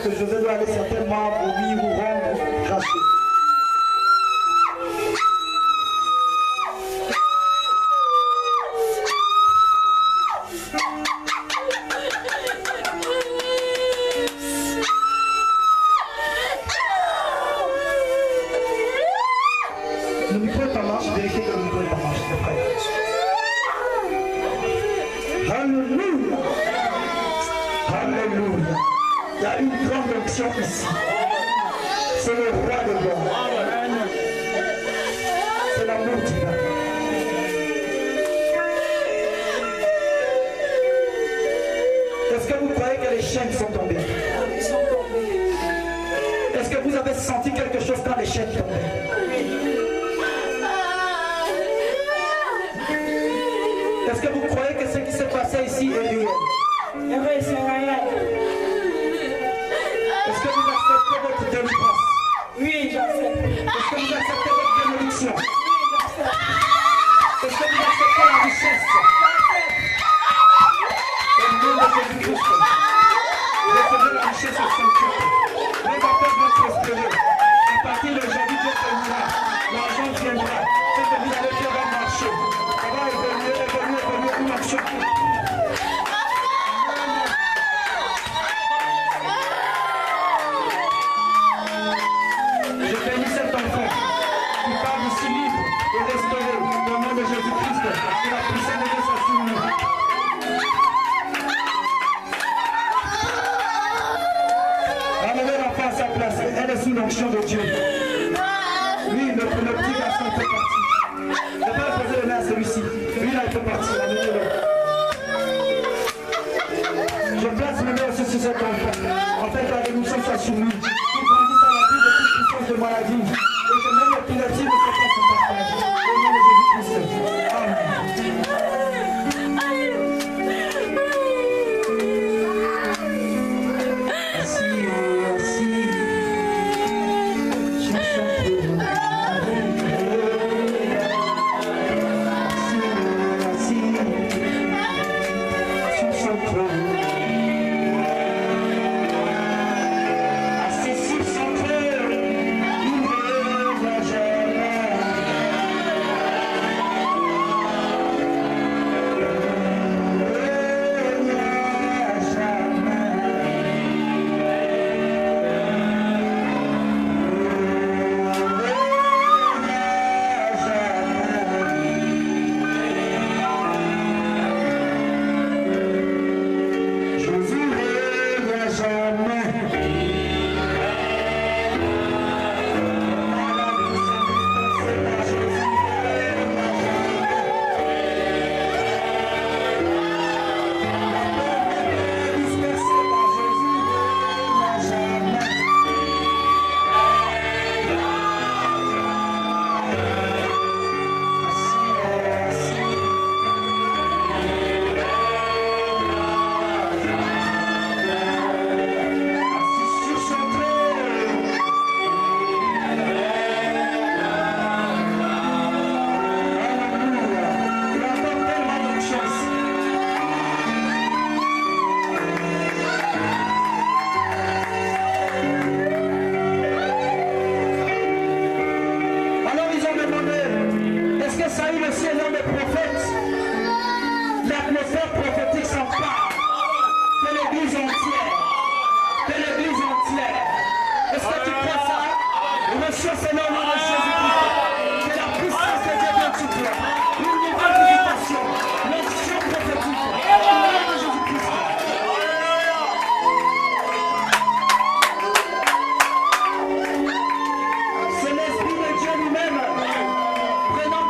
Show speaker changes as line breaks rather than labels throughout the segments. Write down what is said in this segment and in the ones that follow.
que José doit aller certainement vomir ou rendre cracher. Le micro est en marche, vérifiez que le micro est en marche, c'est prêt. Alléluia. Alléluia. Il y a une grande onction ici. C'est le roi de l'or. C'est l'amour divin. Est-ce que vous croyez que les chaînes sont tombées? Est-ce que vous avez senti quelque chose quand les chaînes tombaient? Est-ce que vous croyez que ce qui s'est passé ici est réel? Est-ce que vous acceptez votre délivrance?
Oui, j'accepte.
Est-ce que vous acceptez votre bénédiction? Est-ce que vous acceptez la richesse? Au nom de Jésus-Christ, recevez la richesse au Saint-Cœur. Les affaires vont prospérer. À partir d'aujourd'hui, Dieu bénira. L'argent viendra. Ce que vous allez faire va marcher. Ça va évoluer une action. Je bénis cet enfant qui parle ici libre et restauré au nom de Jésus-Christ. Que la puissance de Dieu soit sur nous. Ramenez l'enfant à sa place. Elle est sous l'onction de Dieu. Lui, le petit garçon fait partie. Je ne vais pas poser le main à celui-ci. Lui, là, il fait partie. Ramenez-le. Je place le main aussi sur cet enfant. En fait, la révolution soit sur lui. Il grandit à la vie de toute puissance de maladie. Et que même l'épilepsie ne se passe son partage. Au nom de Jésus-Christ. Amen.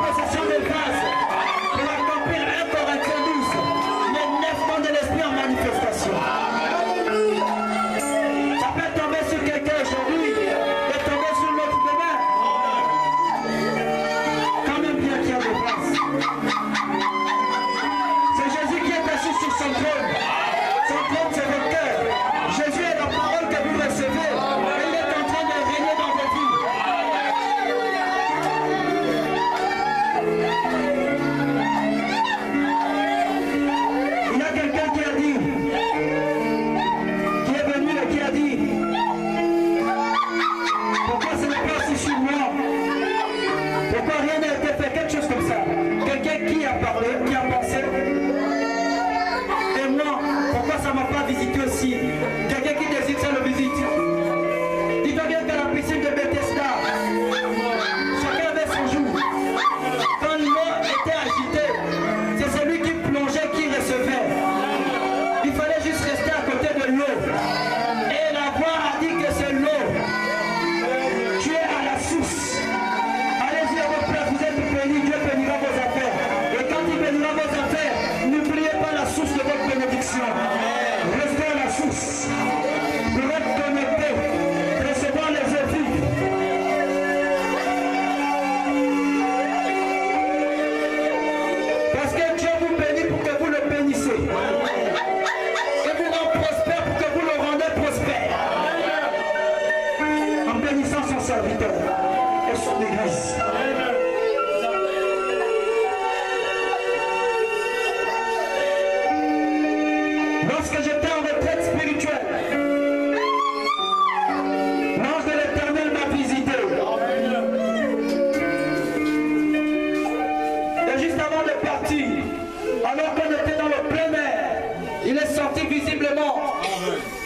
Possession des vases pour accomplir 1 Corinthiens 12. Les 9 dons de l'Esprit
et qui a pensé. Et moi, pourquoi ça ne m'a pas visité aussi? Quelqu'un qui décide, ça le visite. Dis-toi bien qu'à la piscine de Bethesda, chacun avait son jour. Quand l'eau était agitée, c'est celui qui plongeait qui recevait. Il fallait juste rester à côté de l'eau. Et la voix a dit que c'est l'eau. Tu es à la source. Allez-y à votre place, vous êtes bénis, Dieu bénira vos affaires. Et quand il bénira vos affaires, n'oubliez pas la source de votre bénédiction. Restez à la source. Pour être connecté, recevoir les eaux vives. Parce que Dieu vous bénit pour que vous le bénissez. Et vous rend prospère pour que vous le rendez prospère. En bénissant son serviteur et son église. Lorsque j'étais en retraite spirituelle, l'ange de l'Éternel m'a visité. Et juste avant de partir, alors qu'on était dans le plein air, il est sorti visiblement.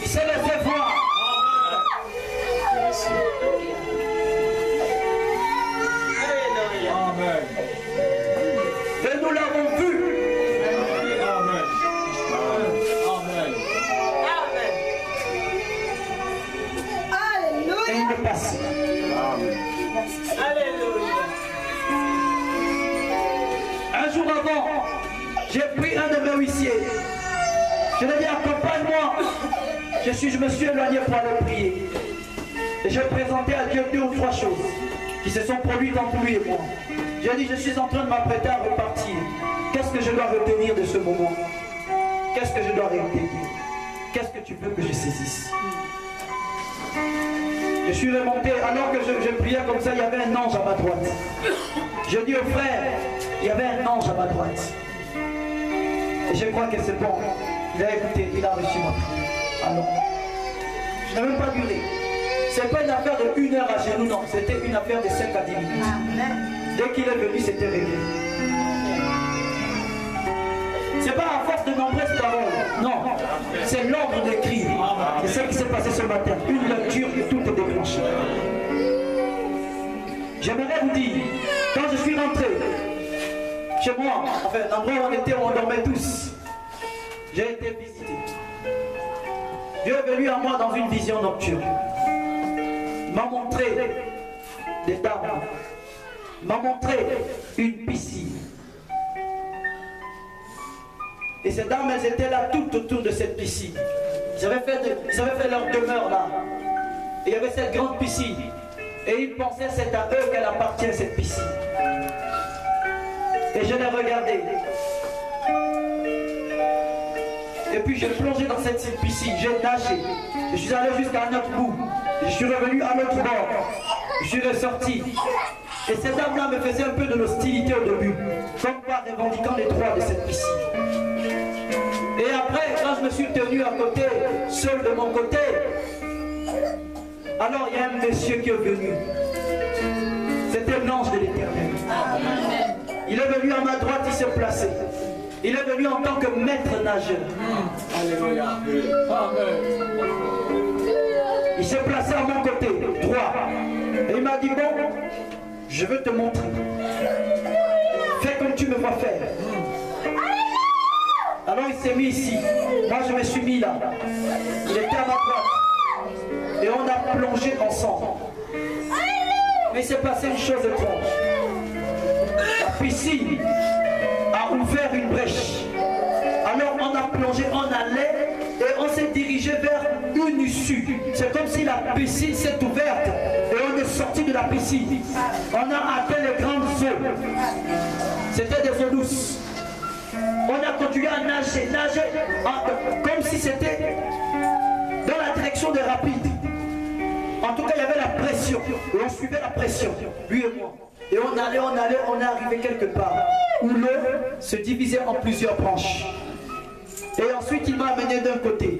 Il s'est laissé voir. Et nous l'avons vu. Et il est passé. Un jour avant, j'ai pris un de mes huissiers. Je lui ai dit, accompagne-moi. Je me suis éloigné pour aller prier. Et j'ai présenté à Dieu 2 ou 3 choses qui se sont produites entre lui et moi. J'ai dit, je suis en train de m'apprêter à repartir. Qu'est-ce que je dois retenir de ce moment? Qu'est-ce que je dois retenir? Qu'est-ce que tu veux que je saisisse? Je suis remonté, alors que je priais comme ça, il y avait un ange à ma droite. Je dis au frère, il y avait un ange à ma droite. Et je crois que c'est bon. Il a écouté, il a reçu ma prière. Alors, je n'ai même pas duré. C'est pas une affaire de 1 heure à genoux, non. C'était une affaire de 5 à 10 minutes. Dès qu'il est venu, c'était réglé. C'est pas à force de nombreuses paroles. Non. C'est l'ordre d'écrire. C'est ce qui s'est passé ce matin. Une lecture et tout est déclenché. J'aimerais vous dire, quand je suis rentré chez moi, enfin, l'endroit où on était, où on dormait tous, j'ai été visité. Dieu est venu à moi dans une vision nocturne. Il m'a montré des dames. Il m'a montré une piscine. Et ces dames, elles étaient là tout autour de cette piscine. Ils avaient fait leur demeure là. Et il y avait cette grande piscine. Et ils pensaient que c'est à eux qu'elle appartient, cette piscine. Et je l'ai regardé. Et puis j'ai plongé dans cette piscine, j'ai nagé. Je suis allé jusqu'à un autre bout. Je suis revenu à l'autre bord. Je suis ressorti. Et cette dame-là me faisait un peu de l'hostilité au début. Comme pas revendiquant les droits de cette piscine. Et après, quand je me suis tenu à côté, seul de mon côté, alors il y a un monsieur qui est venu. C'était l'ange de l'Éternel. Il est venu à ma droite, il s'est placé. Il est venu en tant que maître nageur. Alléluia. Il s'est placé à mon côté, droit. Et il m'a dit, bon, je veux te montrer. Fais comme tu me vois faire. Alors il s'est mis ici. Moi je me suis mis là. Il était à ma droite. Et on a plongé ensemble. Mais il s'est passé une chose étrange. La piscine a ouvert une brèche. Alors on a plongé, on allait et on s'est dirigé vers une issue. C'est comme si la piscine s'est ouverte et on est sorti de la piscine. On a atteint les grandes eaux. C'était des eaux douces. On a continué à nager, comme si c'était dans la direction des rapides. En tout cas, il y avait la pression. Et on suivait la pression, lui et moi. Et on allait, on est arrivé quelque part où l'eau se divisait en plusieurs branches. Et ensuite, il m'a amené d'un côté.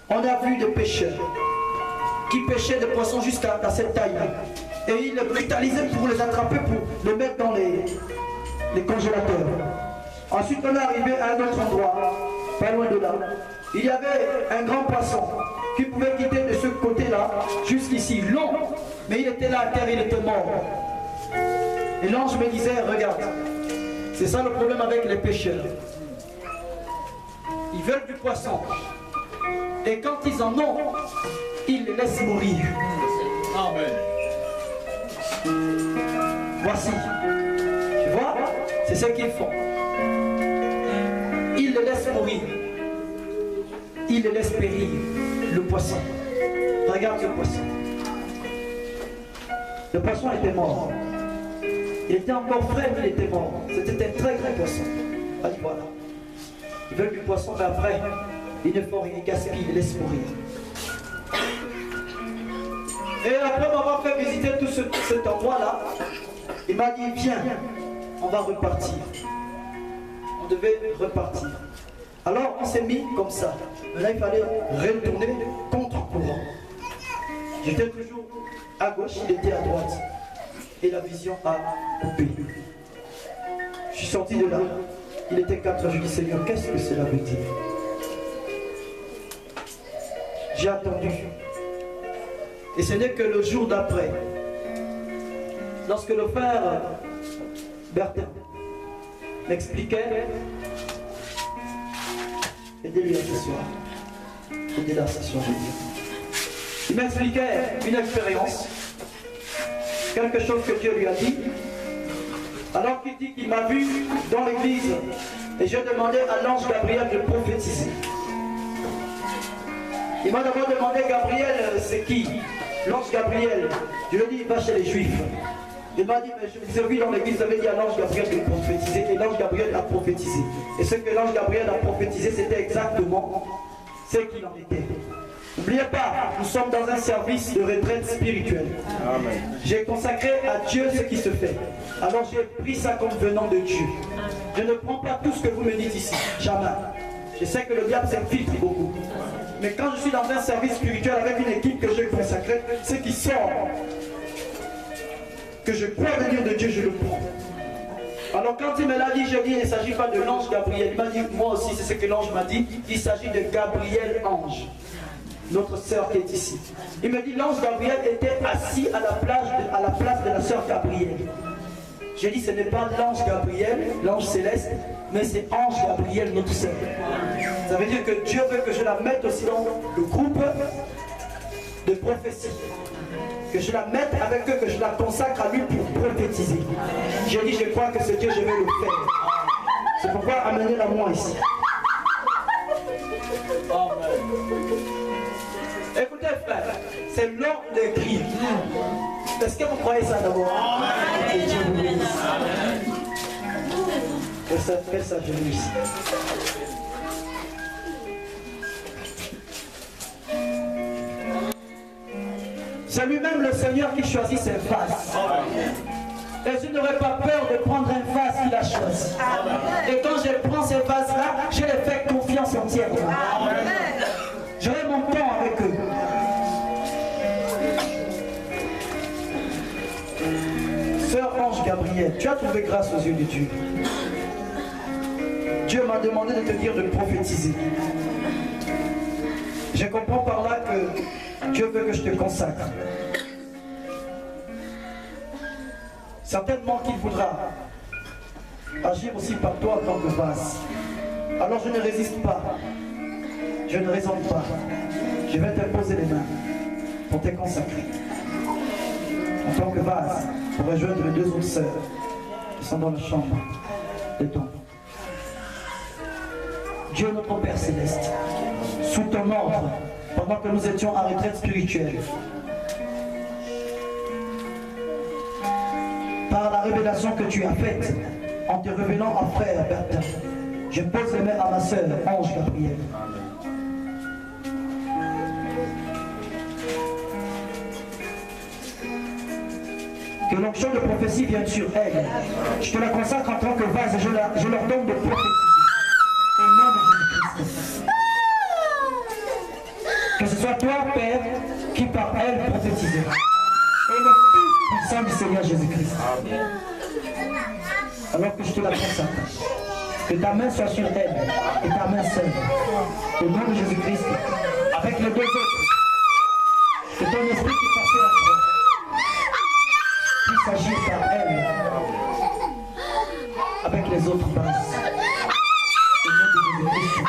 On a vu des pêcheurs qui pêchaient des poissons jusqu'à cette taille-là. Et ils les brutalisaient pour les attraper, pour les mettre dans les congélateurs.
Ensuite, on est arrivé à un autre endroit, pas loin de là. Il y avait un grand poisson qui pouvait quitter de ce côté-là jusqu'ici, long, mais il était là à terre, il était mort. Et l'ange me disait, regarde, c'est ça le problème avec les pêcheurs. Ils veulent du poisson. Et quand ils en ont, ils les laissent mourir.
Amen.
Voici. Tu vois, c'est ce qu'ils font. Ils le laissent mourir. Ils le laissent périr. Le poisson. Regarde le poisson. Le poisson était mort. Il était encore frais, mais il était mort. C'était un très grand poisson. Allez, voilà. Ils veulent du poisson, mais après, ils ne font rien, ils gaspillent, ils les laissent mourir. Et après m'avoir fait visiter tout cet endroit-là, il m'a dit, viens, on va repartir. On devait repartir. Alors on s'est mis comme ça. Mais là, il fallait retourner contre courant. J'étais toujours à gauche, il était à droite. Et la vision a coupé. Je suis sorti de là. Il était 4 heures. Je dis, Seigneur, qu'est-ce que cela veut dire? J'ai attendu. Et ce n'est que le jour d'après, lorsque le frère Bertin m'expliquait, aidez-lui à s'asseoir. Aidez-le à s'asseoir, je veux dire. Il m'expliquait une expérience, quelque chose que Dieu lui a dit. Alors qu'il dit qu'il m'a vu dans l'église et j'ai demandé à l'ange Gabriel de prophétiser. Il m'a d'abord demandé, Gabriel, c'est qui? L'ange Gabriel. Je lui ai dit, il va chez les Juifs. Il m'a dit, mais je vous ai vu dans l'église, j'avais dit à l'ange Gabriel de prophétiser. Et l'ange Gabriel a prophétisé. Et ce que l'ange Gabriel a prophétisé, c'était exactement ce qu'il en était. N'oubliez pas, nous sommes dans un service de retraite spirituelle. J'ai consacré à Dieu ce qui se fait. Alors j'ai pris ça comme venant de Dieu. Je ne prends pas tout ce que vous me dites ici. Jamais. Je sais que le diable s'infiltre beaucoup. Mais quand je suis dans un service spirituel avec une équipe que j'ai consacrée, ce qui sort, que je crois venir de Dieu, je le prends. Alors quand il me l'a dit, j'ai dit, il ne s'agit pas de l'ange Gabriel. Il m'a dit, moi aussi, c'est ce que l'ange m'a dit. Il s'agit de Gabriel Ange, notre sœur qui est ici. Il me dit, l'ange Gabriel était assis à la place de la sœur Gabrielle. J'ai dit, ce n'est pas l'ange Gabriel, l'ange céleste, mais c'est ange Gabriel, notre sœur. Ça veut dire que Dieu veut que je la mette aussi dans le groupe de prophétie. Que je la mette avec eux, que je la consacre à lui pour prophétiser. J'ai dit, je crois que ce Dieu, je vais le faire. C'est pourquoi amenez-la moi ici. Écoutez, frère, c'est l'ordre de cri. Est-ce que vous croyez ça d'abord? Que Dieu vous bénisse. Faites ça, je ici. C'est lui-même le Seigneur qui choisit ses vases. Et je n'aurais pas peur de prendre un vase qu'il a choisi. Et quand je prends ces vases-là, je les fais confiance entièrement. J'aurai mon temps avec eux. Sœur Ange Gabriel, tu as trouvé grâce aux yeux de Dieu. Dieu m'a demandé de te dire de prophétiser. Je comprends par là que Dieu veut que je te consacre. Certainement qu'il voudra agir aussi par toi en tant que vase. Alors je ne résiste pas. Je ne raisonne pas. Je vais t'imposer les mains pour te consacrer. En tant que vase, pour rejoindre les 2 autres sœurs qui sont dans la chambre de ton. Dieu notre Père Céleste, sous ton ordre, pendant que nous étions en retraite spirituelle, par la révélation que tu as faite, en te révélant à frère Bertin, je pose les mains à ma sœur, Ange Gabriel. Que l'onction de prophétie vienne sur elle. Je te la consacre en tant que vase et je leur donne de prophétiser. Au nom de Jésus-Christ. Que ce soit toi, Père, qui par elle prophétisera. Et le Fils puissant du Seigneur Jésus-Christ. Alors que je te la consacre.
Que ta main soit sur elle et ta main seule. Au nom de Jésus-Christ, avec les deux autres, que ton esprit qui passait entre eux puisse agir par elle avec les autres bases. Au nom de Jésus-Christ,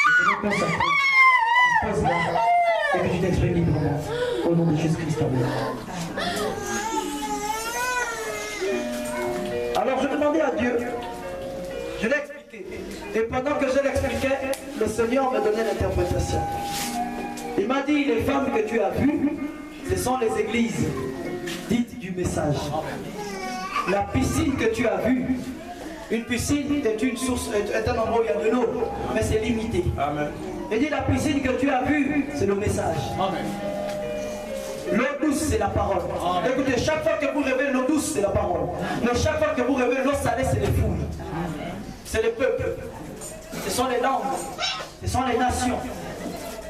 que tu nous consacres, pose là et que tu t'exprimes librement. Au nom de Jésus-Christ, amen. Alors je demandais à Dieu, je l'ai expliqué. Et pendant que je l'expliquais, le Seigneur me donnait l'interprétation. Il m'a dit, les femmes que tu as vues, ce sont les églises dites du message. La piscine que tu as vue, une piscine est une source, est un endroit où il y a de l'eau, mais c'est limité.
Amen.
Il dit, la piscine que tu as vue, c'est le message.
Amen.
L'eau douce, c'est la parole. Amen. Écoutez, chaque fois que vous rêvez l'eau douce, c'est la parole. Mais chaque fois que vous rêvez l'eau salée, c'est les foules. C'est les peuples. Ce sont les langues. Ce sont les nations.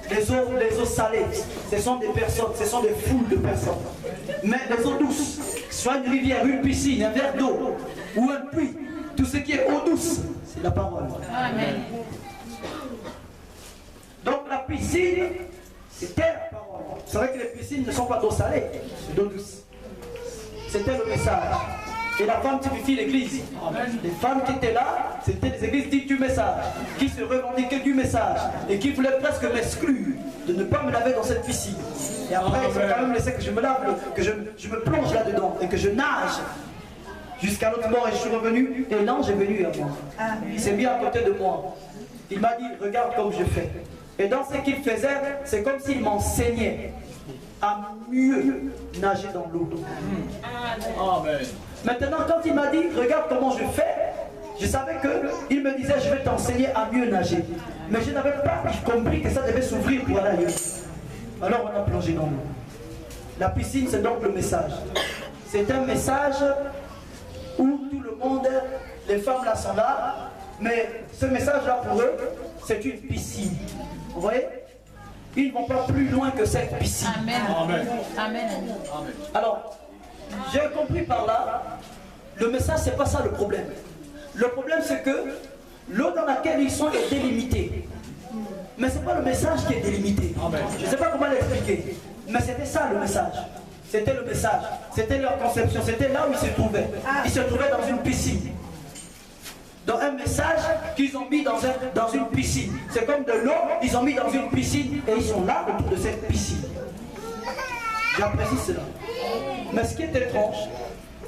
Les eaux salées, ce sont des personnes, ce sont des foules de personnes. Mais les eaux douces, soit une rivière, une piscine, un verre d'eau ou un puits, tout ce qui est eau douce, c'est la parole. Amen. Donc la piscine, c'était la parole. C'est vrai que les piscines ne sont pas d'eau salée, c'est d'eau douce. C'était le message. Et la femme typifie l'église. Les femmes qui étaient là, c'était les églises dites du message, qui se revendiquaient du message et qui voulaient presque m'exclure de ne pas me laver dans cette piscine. Et après, ils ont quand même laissé que je me lave, que je me plonge là-dedans et que je nage jusqu'à l'autre bord. Et je suis revenu et l'ange est venu à moi. Il s'est mis à côté de moi. Il m'a dit, regarde comme je fais. Et dans ce qu'il faisait, c'est comme s'il m'enseignait à mieux nager dans l'eau.
Amen.
Maintenant, quand il m'a dit, regarde comment je fais, je savais qu'il me disait, je vais t'enseigner à mieux nager. Mais je n'avais pas compris que ça devait s'ouvrir pour aller ailleurs. Alors on a plongé dans l'eau. La piscine, c'est donc le message. C'est un message où tout le monde, les femmes là sont là, mais ce message-là pour eux, c'est une piscine. Vous voyez? Ils ne vont pas plus loin que cette piscine.
Amen. Amen.
Amen.
Alors, j'ai compris par là, le message, c'est pas ça le problème. Le problème, c'est que l'eau dans laquelle ils sont est délimitée. Mais c'est pas le message qui est délimité.
Amen.
Je ne sais pas comment l'expliquer. Mais c'était ça le message. C'était le message. C'était leur conception. C'était là où ils se trouvaient. Ils se trouvaient dans une piscine. Dans un message qu'ils ont mis dans une piscine. C'est comme de l'eau, ils ont mis dans une piscine et ils sont là autour de cette piscine. J'apprécie cela. Mais ce qui est étrange,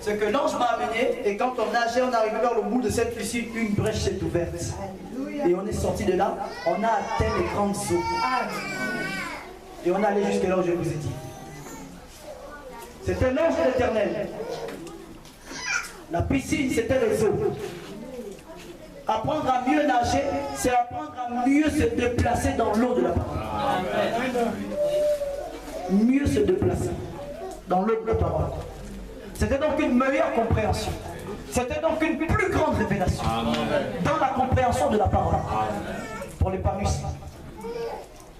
c'est que l'ange m'a amené et quand on nageait, on arrivait vers le bout de cette piscine, une brèche s'est ouverte. Et on est sorti de là, on a atteint les grandes eaux. Et on est allé jusque là où je vous ai dit. C'était l'ange de l'Éternel. La piscine, c'était les eaux. Apprendre à mieux nager, c'est apprendre à mieux se déplacer dans l'eau de la parole. Mieux se déplacer dans l'eau de la parole. C'était donc une meilleure compréhension. C'était donc une plus grande révélation dans la compréhension de la parole pour les épanouissement.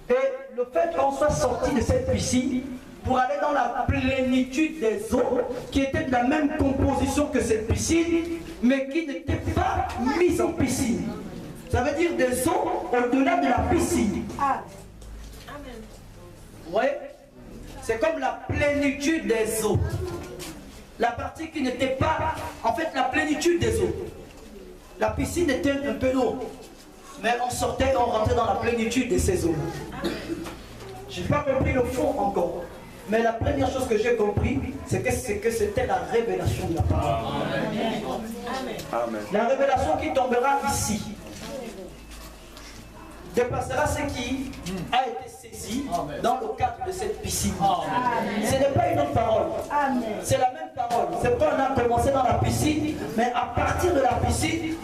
Et le fait qu'on soit sorti de cette piscine pour aller dans la plénitude des eaux qui étaient de la même composition que cette piscine, mais qui n'étaient pas mises en piscine. Ça veut dire des eaux au-delà de la piscine. Vous voyez? C'est comme la plénitude des eaux. La partie qui n'était pas, en fait, la plénitude des eaux. La piscine était un peu d'eau, mais on sortait, on rentrait dans la plénitude de ces eaux. Je n'ai pas compris le fond encore. Mais la première chose que j'ai compris, c'est que c'était la révélation de la parole. Amen. La révélation qui tombera ici dépassera ce qui a été saisi dans le cadre de cette piscine. Ce n'est pas une autre parole. C'est la même parole. C'est pourquoi on a commencé dans la piscine, mais à partir de la piscine,